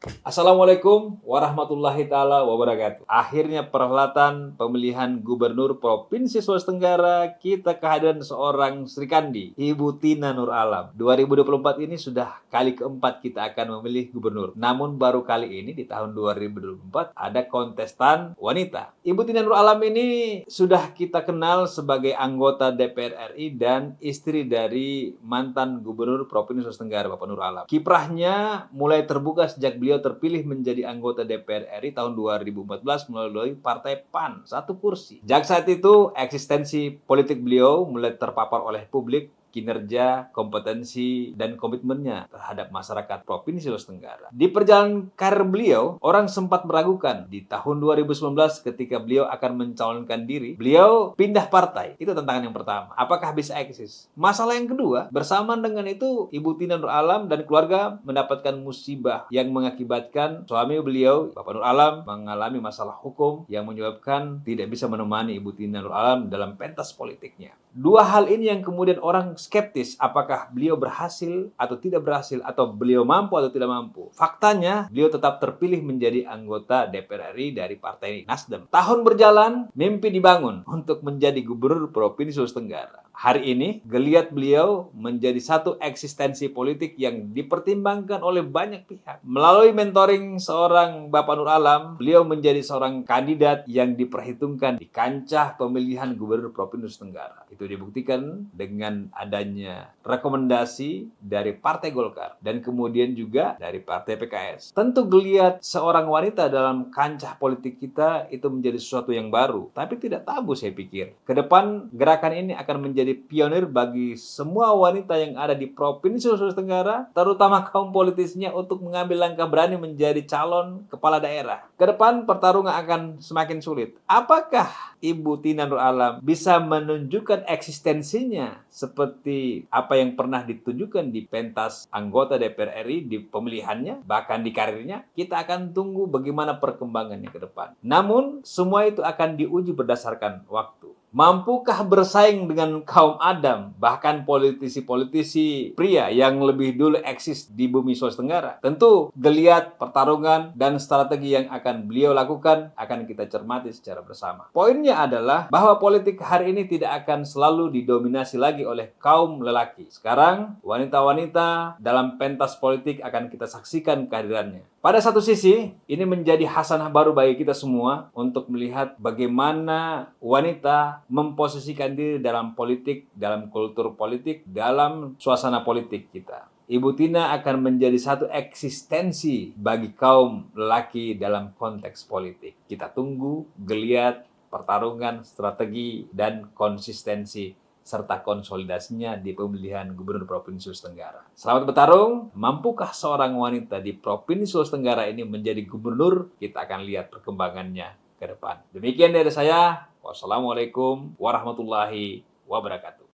Assalamualaikum warahmatullahi taala wabarakatuh. Akhirnya perhelatan pemilihan gubernur Provinsi Sulawesi Tenggara kita kehadiran seorang Sri Kandi, Ibu Tina Nur Alam. 2024 ini sudah kali keempat kita akan memilih gubernur. Namun baru kali ini di tahun 2024 ada kontestan wanita. Ibu Tina Nur Alam ini sudah kita kenal sebagai anggota DPR RI dan istri dari mantan gubernur Provinsi Sulawesi Tenggara Bapak Nur Alam. Kiprahnya mulai terbuka sejak beliau terpilih menjadi anggota DPR RI tahun 2014 melalui Partai PAN, satu kursi. Sejak saat itu, eksistensi politik beliau mulai terpapar oleh publik, kinerja, kompetensi, dan komitmennya terhadap masyarakat Provinsi Sulawesi Tenggara. Di perjalanan karir beliau, orang sempat meragukan di tahun 2019 ketika beliau akan mencalonkan diri, beliau pindah partai. Itu tantangan yang pertama. Apakah bisa eksis? Masalah yang kedua, bersamaan dengan itu, Ibu Tina Nur Alam dan keluarga mendapatkan musibah yang mengakibatkan suami beliau, Bapak Nur Alam, mengalami masalah hukum yang menyebabkan tidak bisa menemani Ibu Tina Nur Alam dalam pentas politiknya. Dua hal ini yang kemudian orang skeptis apakah beliau berhasil atau tidak berhasil, atau beliau mampu atau tidak mampu. Faktanya, beliau tetap terpilih menjadi anggota DPR RI dari Partai Nasdem. Tahun berjalan, mimpi dibangun untuk menjadi gubernur Provinsi Sulawesi Tenggara. Hari ini, geliat beliau menjadi satu eksistensi politik yang dipertimbangkan oleh banyak pihak. Melalui mentoring seorang Bapak Nur Alam, beliau menjadi seorang kandidat yang diperhitungkan di kancah pemilihan gubernur Provinsi Sulawesi Tenggara. Itu dibuktikan dengan adanya rekomendasi dari Partai Golkar dan kemudian juga dari Partai PKS. Tentu geliat seorang wanita dalam kancah politik kita itu menjadi sesuatu yang baru, tapi tidak tabu saya pikir. Ke depan gerakan ini akan menjadi pionir bagi semua wanita yang ada di Provinsi Sulawesi Tenggara, terutama kaum politisnya, untuk mengambil langkah berani menjadi calon kepala daerah. Ke depan pertarungan akan semakin sulit. Apakah Ibu Tina Nur Alam bisa menunjukkan eksistensinya seperti apa yang pernah ditunjukkan di pentas anggota DPR RI di pemilihannya, bahkan di karirnya? Kita akan tunggu bagaimana perkembangannya ke depan. Namun, semua itu akan diuji berdasarkan waktu. Mampukah bersaing dengan kaum Adam, bahkan politisi-politisi pria yang lebih dulu eksis di bumi Sulawesi Tenggara? Tentu, geliat, pertarungan, dan strategi yang akan beliau lakukan akan kita cermati secara bersama. Poinnya adalah bahwa politik hari ini tidak akan selalu didominasi lagi oleh kaum lelaki. Sekarang, wanita-wanita dalam pentas politik akan kita saksikan kehadirannya. Pada satu sisi, ini menjadi hasanah baru bagi kita semua untuk melihat bagaimana wanita memposisikan diri dalam politik, dalam kultur politik, dalam suasana politik kita. Ibu Tina akan menjadi satu eksistensi bagi kaum lelaki dalam konteks politik. Kita tunggu geliat, pertarungan, strategi, dan konsistensi serta konsolidasinya di pemilihan gubernur Provinsi Sulawesi Tenggara. Selamat bertarung. Mampukah seorang wanita di Provinsi Sulawesi Tenggara ini menjadi gubernur? Kita akan lihat perkembangannya ke depan. Demikian dari saya. Wassalamualaikum warahmatullahi wabarakatuh.